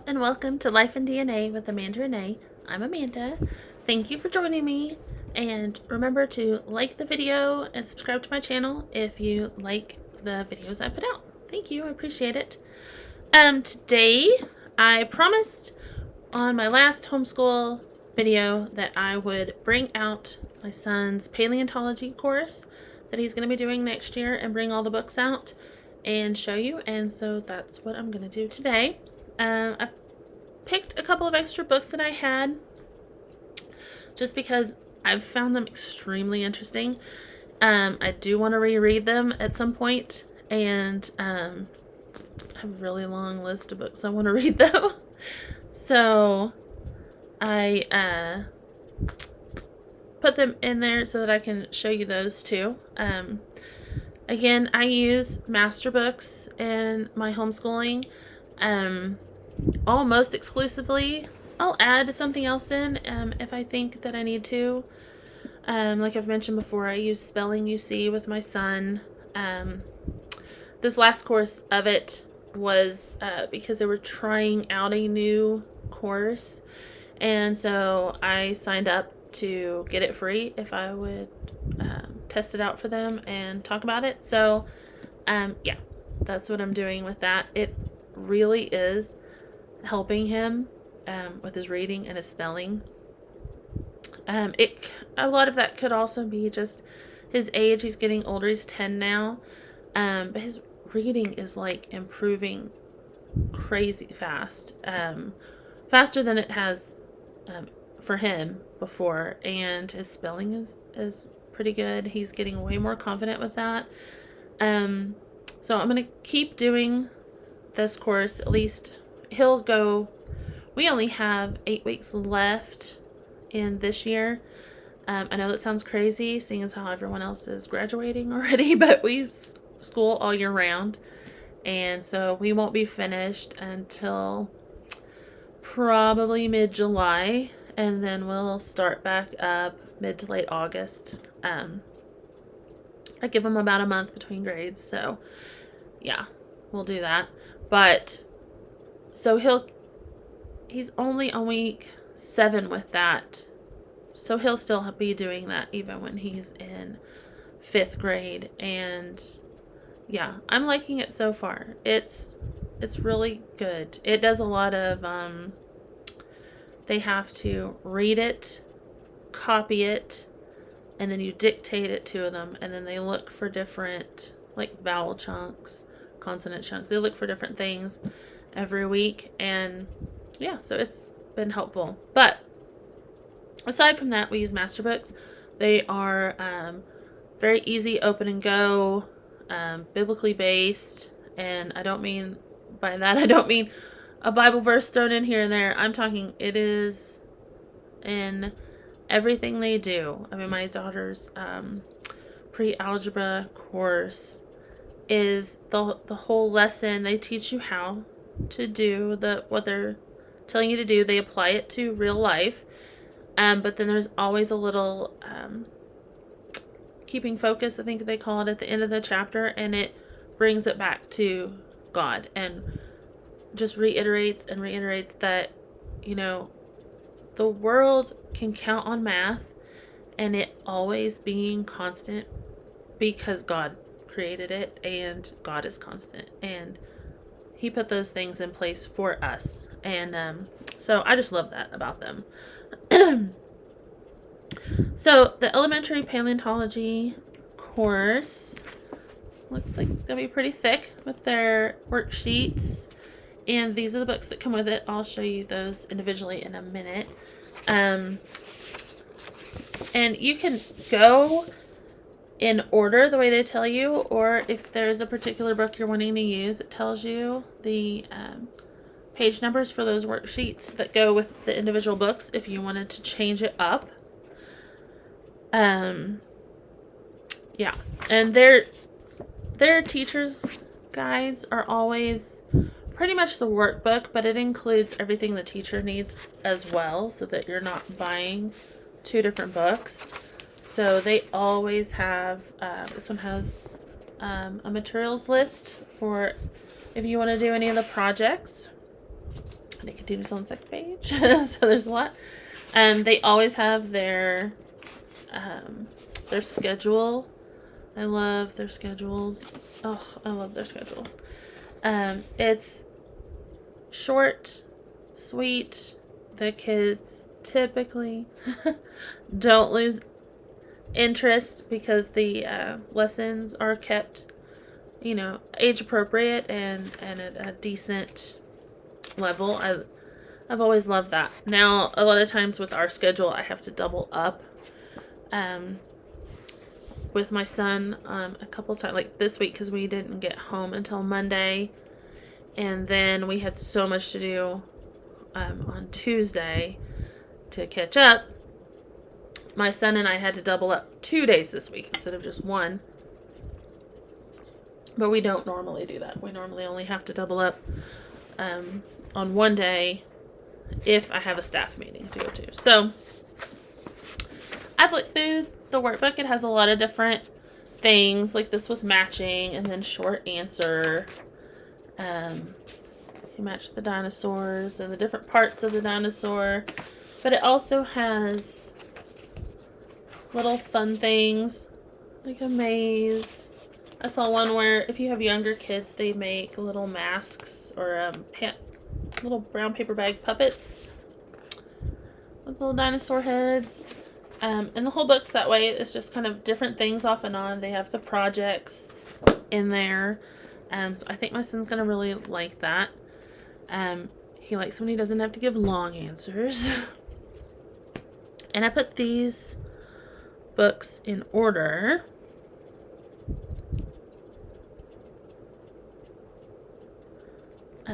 and welcome to Life in DNA with Amanda Renee. I'm Amanda. Thank you for joining me, and remember to like the video and subscribe to my channel if you like the videos I put out. Thank you, I appreciate it. Today I promised on my last homeschool video that I would bring out my son's paleontology course that he's going to be doing next year and bring all the books out and show you, and so that's what I'm going to do today. I picked a couple of extra books that I had just because I've found them extremely interesting. I do want to reread them at some point, and I have a really long list of books I want to read though. So I put them in there so that I can show you those too. Again, I use master books in my homeschooling almost exclusively. I'll add something else in if I think that I need to. Like I've mentioned before, I use Spelling UC with my son. This last course of it was because they were trying out a new course, and so I signed up to get it free if I would test it out for them and talk about it. So yeah, that's what I'm doing with that. It really is helping him with his reading and his spelling. A lot of that could also be just his age. He's getting older. He's 10 now, but his reading is like improving crazy fast, faster than it has for him before, and his spelling is pretty good. He's getting way more confident with that. So I'm going to keep doing this course. At least he'll go. We only have 8 weeks left in this year. I know that sounds crazy, seeing as how everyone else is graduating already, but we school all year round, and so we won't be finished until probably mid-July, and then we'll start back up mid to late August. I give him about a month between grades, so yeah, we'll do that. But so he's only on week 7 with that, so he'll still be doing that even when he's in 5th grade. And yeah, I'm liking it so far. It's really good. It does a lot of they have to read it, copy it, and then you dictate it to them, and then they look for different, like, vowel chunks, consonant chunks. They look for different things every week, and yeah, so it's been helpful. But aside from that, we use master books. They are very easy, open and go, biblically based, and I don't mean by that, I don't mean a Bible verse thrown in here and there. I'm talking it is in everything they do. I mean, my daughter's pre-algebra course is the whole lesson. They teach you how to do what they're telling you to do. They apply it to real life, but then there's always a little keeping focus, I think they call it, at the end of the chapter, and it brings it back to God and just reiterates and reiterates that, you know, the world can count on math and it always being constant because God created it, and God is constant, and he put those things in place for us. And so I just love that about them. So the elementary paleontology course looks like it's going to be pretty thick with their worksheets. And these are the books that come with it. I'll show you those individually in a minute. And you can go in order the way they tell you, or if there's a particular book you're wanting to use, it tells you the page numbers for those worksheets that go with the individual books if you wanted to change it up. Yeah, and their teachers' guides are always pretty much the workbook, but it includes everything the teacher needs as well, so that you're not buying 2 different books. So they always have, this one has a materials list for if you want to do any of the projects. Nicodemus on the second page. So there's a lot. They always have their schedule. I love their schedules. Oh, I love their schedules. It's short, sweet. The kids typically don't lose interest because the lessons are kept, age appropriate and at a decent level. I've always loved that. Now, a lot of times with our schedule, I have to double up with my son a couple times, like this week, because we didn't get home until Monday, and then we had so much to do on Tuesday to catch up. My son and I had to double up 2 days this week instead of just one. But we don't normally do that. We normally only have to double up on one day if I have a staff meeting to go to. So I've looked through the workbook. It has a lot of different things. Like this was matching and then short answer. You match the dinosaurs and the different parts of the dinosaur. But it also has little fun things like a maze. I saw one where if you have younger kids, they make little masks or little brown paper bag puppets with little dinosaur heads. And the whole book's that way. It's just kind of different things off and on. They have the projects in there. So I think my son's going to really like that. He likes when he doesn't have to give long answers. And I put these books in order.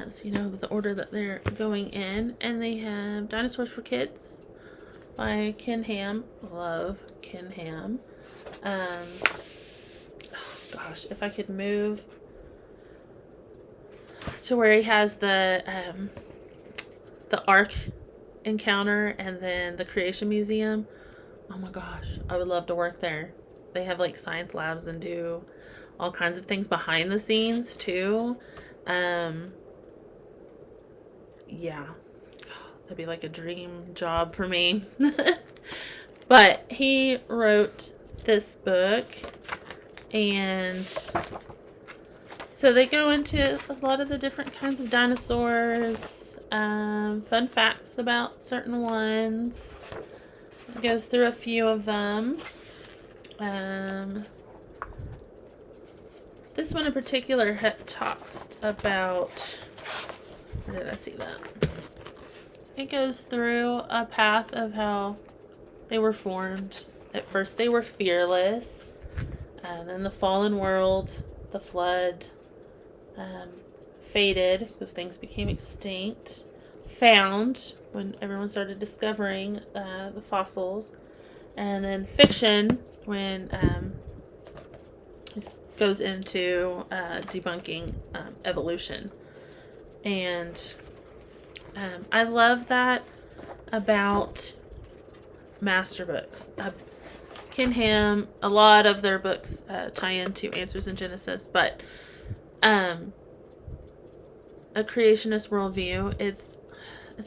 So you know the order that they're going in. And they have Dinosaurs for Kids by Ken Ham. Love Ken Ham. Oh gosh, if I could move to where he has the Ark encounter and then the Creation Museum. Oh my gosh, I would love to work there. They have like science labs and do all kinds of things behind the scenes too. Yeah, that'd be like a dream job for me. But he wrote this book, and so they go into a lot of the different kinds of dinosaurs, fun facts about certain ones. It goes through a few of them. This one in particular talks about, where did I see that? It goes through a path of how they were formed. At first they were fearless, and then the fallen world, the flood, faded because things became extinct, found when everyone started discovering the fossils, and then fiction when it goes into debunking evolution. And I love that about master books. Ken Ham, a lot of their books tie into Answers in Genesis, but a creationist worldview, it's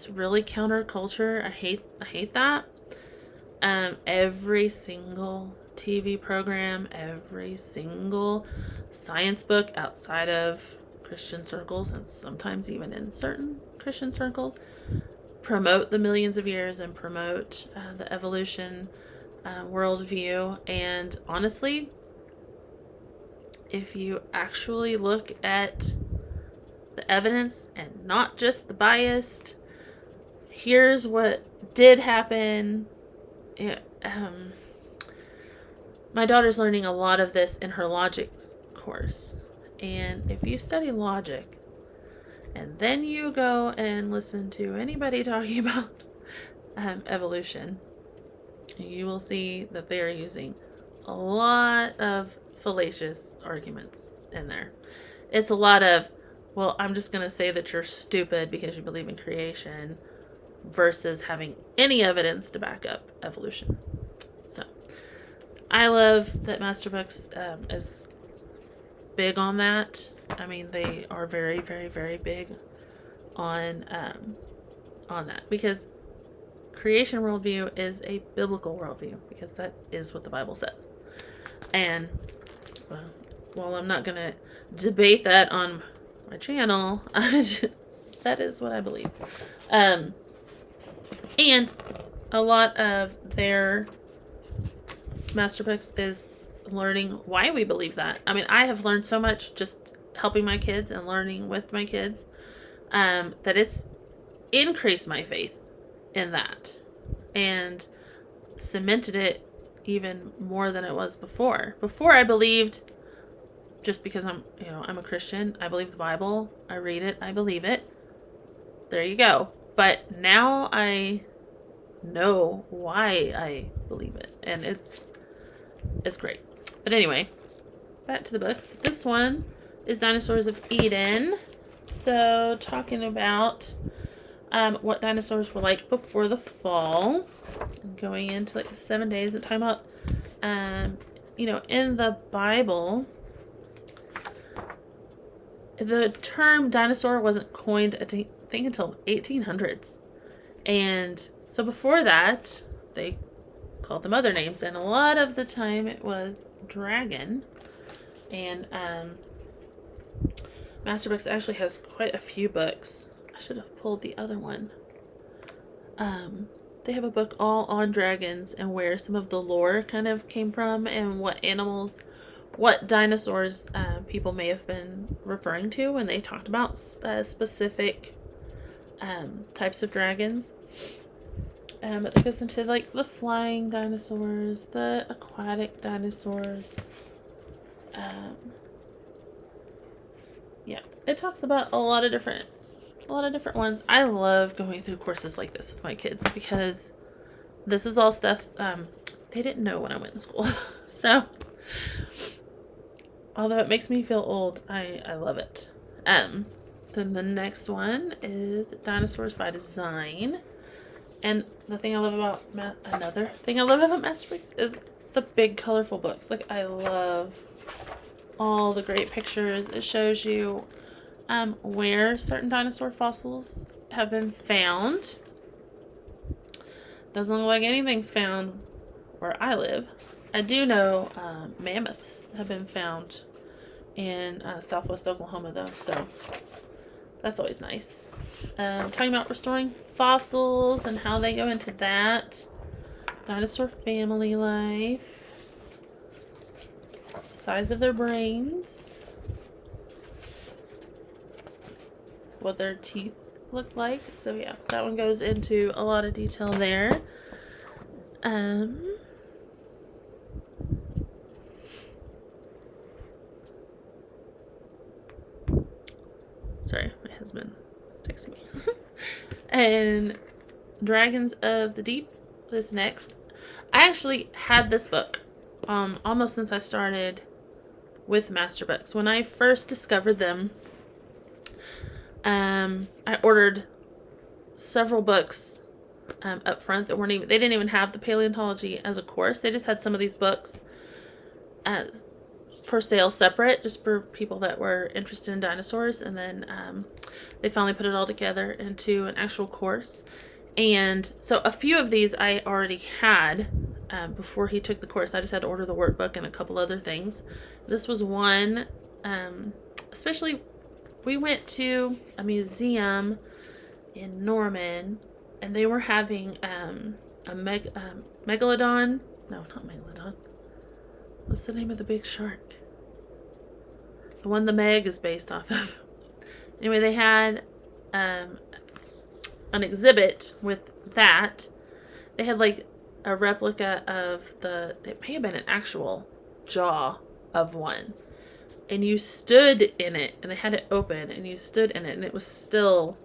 really counterculture. I hate that. Every single TV program, every single science book outside of Christian circles, and sometimes even in certain Christian circles, promote the millions of years and promote the evolution worldview. And honestly, if you actually look at the evidence and not just the biased, here's what did happen. My daughter's learning a lot of this in her logic course. And if you study logic and then you go and listen to anybody talking about evolution, you will see that they are using a lot of fallacious arguments in there. It's a lot of, well, I'm just going to say that you're stupid because you believe in creation, versus having any evidence to back up evolution. So I love that Master Books is big on that. I mean, they are very, very, very big on on that, because creation worldview is a biblical worldview, because that is what the Bible says. And while I'm not going to debate that on my channel, that is what I believe. And a lot of their master books is learning why we believe that. I mean, I have learned so much just helping my kids and learning with my kids, that it's increased my faith in that and cemented it even more than it was before. Before, I believed just because I'm a Christian. I believe the Bible. I read it. I believe it. There you go. But now I know why I believe it, and it's great. But anyway, back to the books. This one is Dinosaurs of Eden. So talking about what dinosaurs were like before the fall, and going into like 7 days and talking about in the Bible, the term dinosaur wasn't coined, I think, until 1800s. And so before that, they called them other names, and a lot of the time it was dragon. And Master Books actually has quite a few books. I should have pulled the other one. They have a book all on dragons and where some of the lore kind of came from, and what animals, what dinosaurs people may have been referring to when they talked about specific types of dragons. But it goes into like the flying dinosaurs, the aquatic dinosaurs. Yeah, it talks about a lot of different ones. I love going through courses like this with my kids, because this is all stuff they didn't know when I went to school. So although it makes me feel old, I love it. Then the next one is Dinosaurs by Design. And the thing I love about another thing I love about Master Books is the big colorful books. Like, I love all the great pictures. It shows you where certain dinosaur fossils have been found. Doesn't look like anything's found where I live. I do know mammoths have been found in southwest Oklahoma, though, so that's always nice. Talking about restoring fossils and how they go into that. Dinosaur family life. Size of their brains. What their teeth look like. So yeah, that one goes into a lot of detail there. Sorry, my husband is texting me. And Dragons of the Deep is next. I actually had this book almost since I started with Master Books. When I first discovered them, I ordered several books up front that they didn't even have the paleontology as a course. They just had some of these books as for sale separate, just for people that were interested in dinosaurs. And then they finally put it all together into an actual course. And so a few of these I already had before he took the course. I just had to order the workbook and a couple other things. This was one, especially we went to a museum in Norman, and they were having a megalodon. No, not megalodon. What's the name of the big shark? The one the Meg is based off of. Anyway, they had an exhibit with that. They had like a replica of it may have been an actual jaw of one. And you stood in it, and they had it open, and you stood in it, and it was still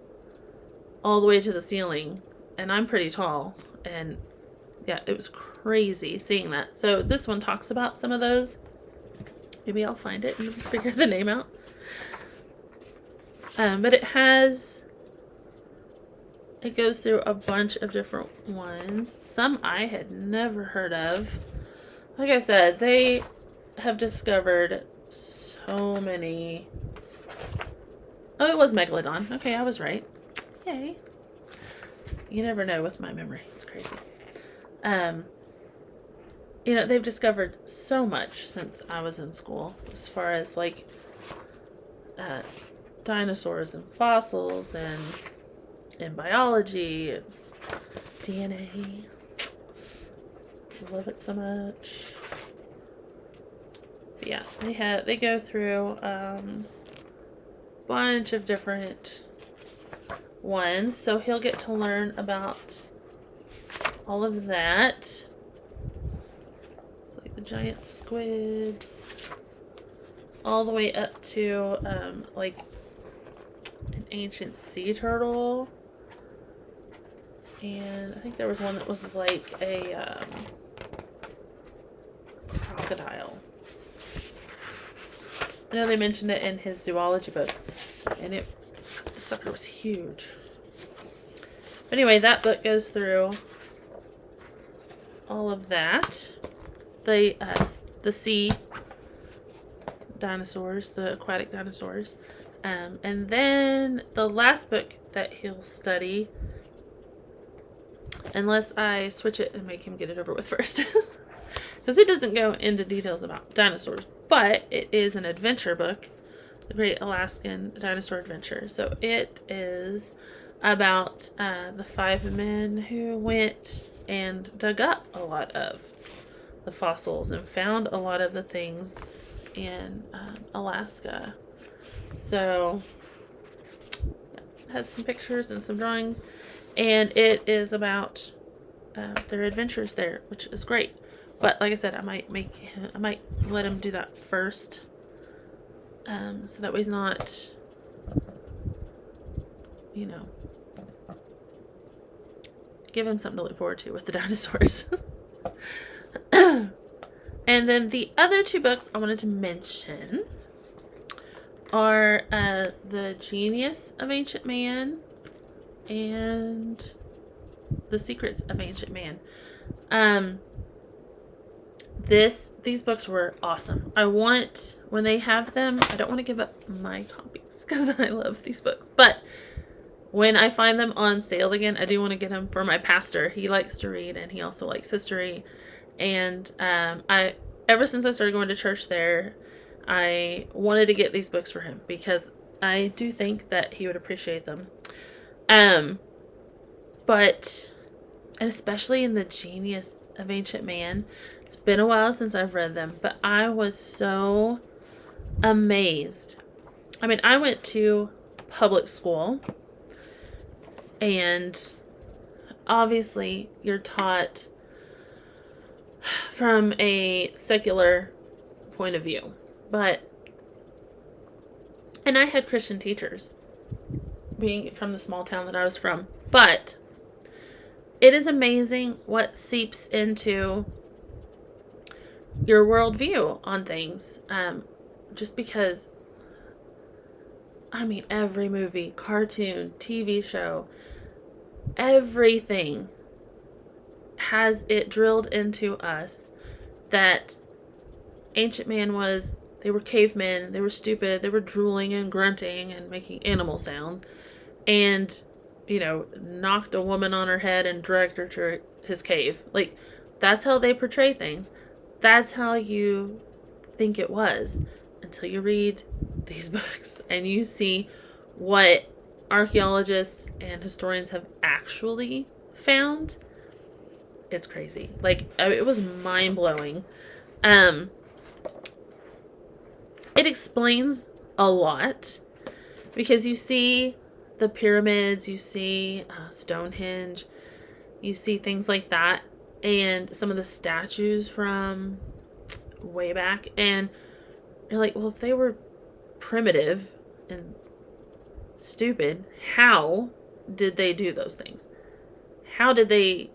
all the way to the ceiling. And I'm pretty tall, and yeah, it was crazy seeing that. So this one talks about some of those. Maybe I'll find it and figure the name out. But it goes through a bunch of different ones. Some I had never heard of. Like I said, they have discovered so many. Oh, it was Megalodon. Okay, I was right. Yay. you never know with my memory. It's crazy. They've discovered so much since I was in school as far as like dinosaurs and fossils and biology and DNA. I love it so much. But yeah, they go through bunch of different ones, so he'll get to learn about all of that. It's like the giant squids, all the way up to like an ancient sea turtle, and I think there was one that was like a crocodile. I know they mentioned it in his zoology book, and the sucker was huge. But anyway, that book goes through all of that. The sea dinosaurs, the aquatic dinosaurs. And then the last book that he'll study, unless I switch it and make him get it over with first, because it doesn't go into details about dinosaurs, but it is an adventure book, The Great Alaskan Dinosaur Adventure. So it is about the 5 men who went and dug up a lot of the fossils and found a lot of the things in Alaska. So it has some pictures and some drawings, and it is about their adventures there, which is great. But like I said, I might let him do that first, so that way he's not, give him something to look forward to with the dinosaurs. And then the other 2 books I wanted to mention are The Genius of Ancient Man and The Secrets of Ancient Man. These books were awesome. When they have them, I don't want to give up my copies because I love these books. But when I find them on sale again, I do want to get them for my pastor. He likes to read, and he also likes history. And ever since I started going to church there, I wanted to get these books for him because I do think that he would appreciate them. And especially in The Genius of Ancient Man, it's been a while since I've read them, but I was so amazed. I mean, I went to public school, and obviously you're taught from a secular point of view, and I had Christian teachers, being from the small town that I was from, but it is amazing what seeps into your worldview on things. Just because, I mean, every movie, cartoon, TV show, everything has it drilled into us that ancient man they were cavemen, they were stupid, they were drooling and grunting and making animal sounds, and knocked a woman on her head and dragged her to his cave. Like, that's how they portray things. That's how you think it was until you read these books and you see what archaeologists and historians have actually found. It's crazy. Like, it was mind-blowing. It explains a lot because you see the pyramids, you see Stonehenge, you see things like that, and some of the statues from way back, and you're like, well, if they were primitive and stupid, how did they do those things? How did they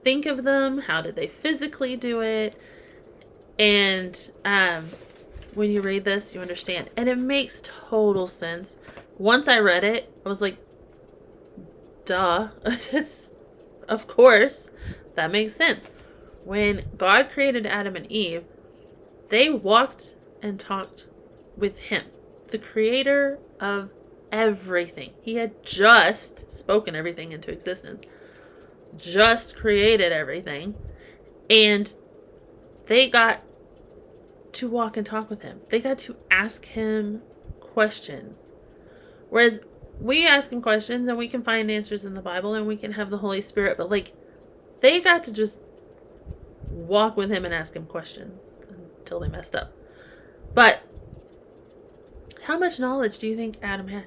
think of them? How did they physically do it? And when you read this, you understand, and it makes total sense. Once I read it, I was like, duh. Of course, that makes sense. When God created Adam and Eve, they walked and talked with him, the creator of everything. He had just spoken everything into existence, just created everything, and they got to walk and talk with him. They got to ask him questions. Whereas we ask him questions and we can find answers in the Bible and we can have the Holy Spirit, but like, they got to just walk with him and ask him questions until they messed up. But how much knowledge do you think Adam had?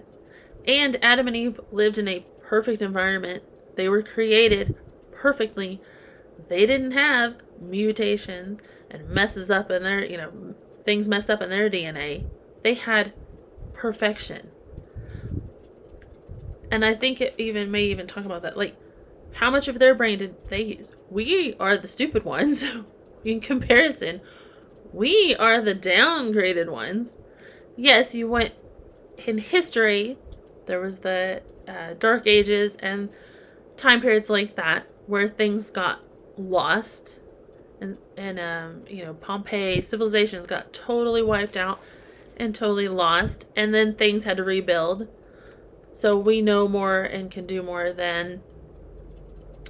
And Adam and Eve lived in a perfect environment. They were created perfectly. They didn't have mutations and messes up in their, things messed up in their DNA. They had perfection. And I think it may even talk about that. Like, how much of their brain did they use? We are the stupid ones. In comparison, we are the downgraded ones. Yes, you went in history. There was the Dark Ages and time periods like that where things got lost. And Pompeii, civilizations got totally wiped out and totally lost. And then things had to rebuild. So we know more and can do more than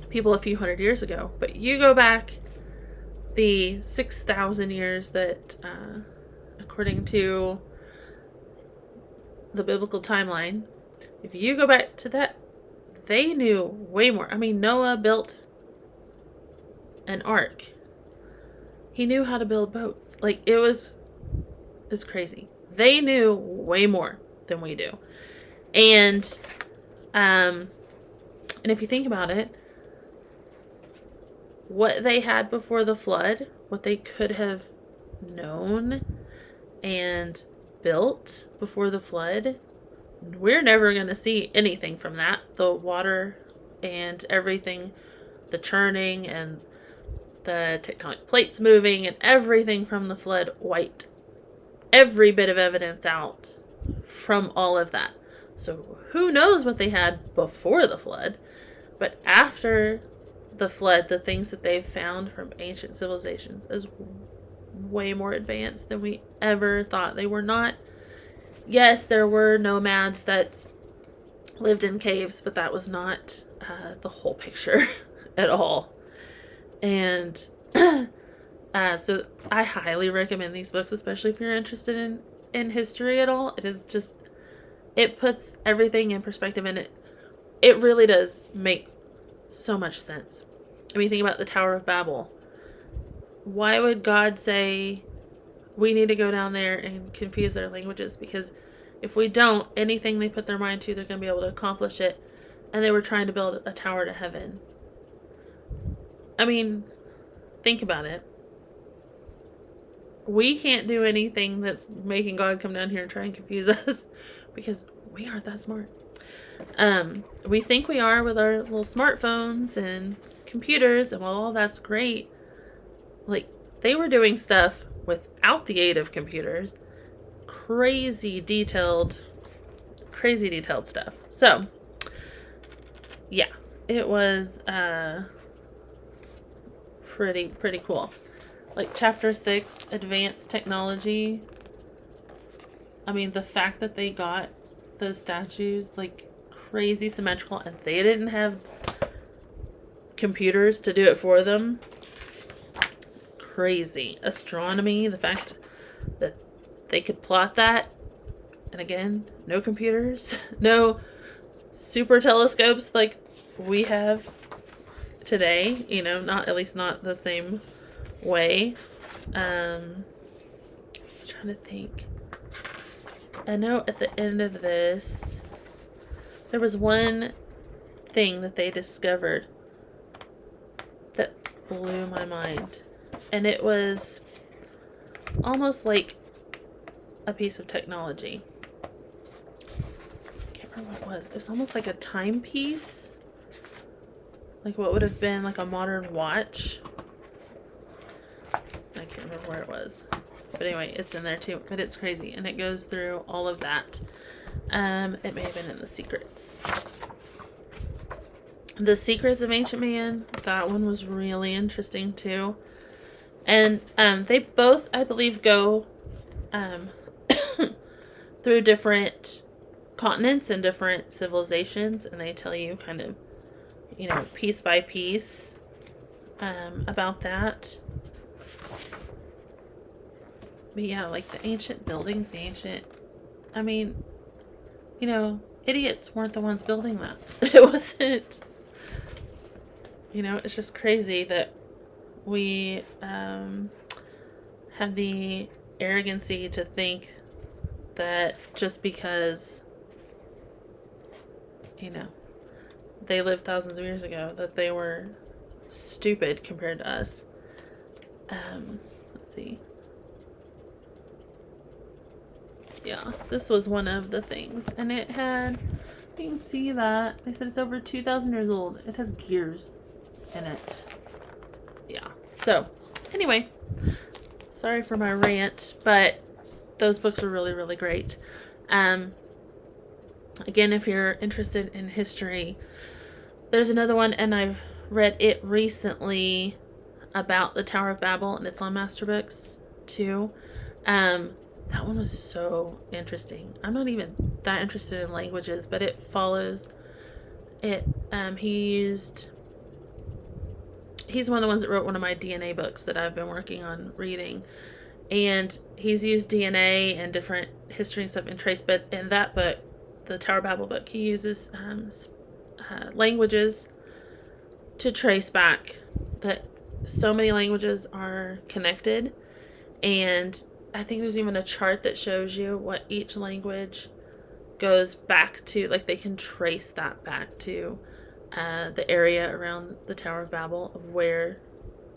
people a few hundred years ago. But you go back the 6,000 years that, according to the biblical timeline, if you go back to that, they knew way more. I mean, Noah built an ark. He knew how to build boats. Like, it's crazy. They knew way more than we do. And if you think about it, what they had before the flood, what they could have known and built before the flood, we're never going to see anything from that. The water and everything, the churning and the tectonic plates moving and everything from the flood wiped every bit of evidence out from all of that. So who knows what they had before the flood, but after the flood, the things that they've found from ancient civilizations is way more advanced than we ever thought. They were not. Yes, there were nomads that lived in caves, but that was not the whole picture at all. And so I highly recommend these books, especially if you're interested in history at all. It puts everything in perspective, and it really does make so much sense. I mean, think about the Tower of Babel. Why would God say we need to go down there and confuse their languages? Because if we don't, anything they put their mind to, they're going to be able to accomplish it. And they were trying to build a tower to heaven. I mean, think about it. We can't do anything that's making God come down here and try and confuse us because we aren't that smart. We think we are with our little smartphones and computers, and while all that's great, like, they were doing stuff without the aid of computers. Crazy detailed stuff. So, yeah, it was pretty cool. Like chapter 6, advanced technology. I mean, the fact that they got those statues like crazy symmetrical and they didn't have computers to do it for them. Crazy. Astronomy, the fact that they could plot that, and again, no computers, no super telescopes like we have today, not, at least not the same way. I was trying to think. I know at the end of this, there was one thing that they discovered that blew my mind. And it was almost like a piece of technology. I can't remember what it was. It was almost like a timepiece. Like what would have been like a modern watch. I can't remember where it was. But anyway, it's in there too. But it's crazy. And it goes through all of that. It may have been in the secrets. The Secrets of Ancient Man. That one was really interesting too. And they both, I believe, go through different continents and different civilizations, and they tell you kind of, you know, piece by piece about that. But yeah, like the ancient buildings, I mean, you know, idiots weren't the ones building that. It wasn't, you know, it's just crazy that we have the arrogancy to think that just because, you know, they lived thousands of years ago, that they were stupid compared to us. Let's see. Yeah, this was one of the things, and it had, you can see that they said it's over 2,000 years old. It has gears in it. Yeah. So anyway, sorry for my rant, but those books are really, really great. Again, if you're interested in history, there's another one, and I've read it recently about the Tower of Babel, and it's on Master Books too. That one was so interesting. I'm not even that interested in languages, but it follows it. He's one of the ones that wrote one of my DNA books that I've been working on reading. And he's used DNA and different history and stuff in trace. But in that book, the Tower of Babel book, he uses languages to trace back. That so many languages are connected. And I think there's even a chart that shows you what each language goes back to. Like, they can trace that back to the area around the Tower of Babel, of where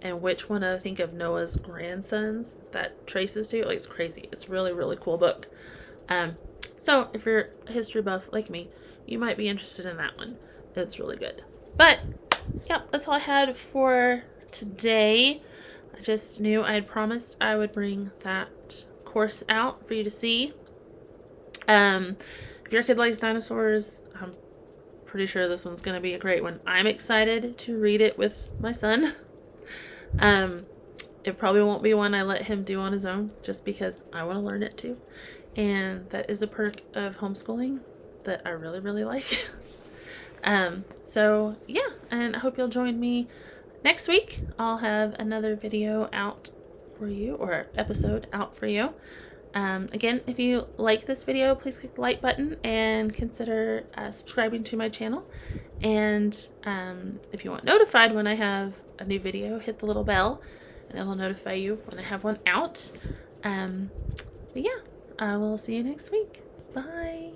and which one I think of Noah's grandsons that traces to. Like, it's crazy. It's really, really cool book. So if you're a history buff like me, you might be interested in that one. It's really good. But yeah, that's all I had for today. I just knew I had promised I would bring that course out for you to see. If your kid likes dinosaurs, I'm pretty sure this one's going to be a great one. I'm excited to read it with my son. It probably won't be one I let him do on his own, just because I want to learn it too. And that is a perk of homeschooling that I really, really like. So yeah, and I hope you'll join me next week. I'll have another video out for you, or episode out for you. Again, if you like this video, please click the like button and consider subscribing to my channel. And if you want notified when I have a new video, hit the little bell and it'll notify you when I have one out. But yeah, I will see you next week. Bye.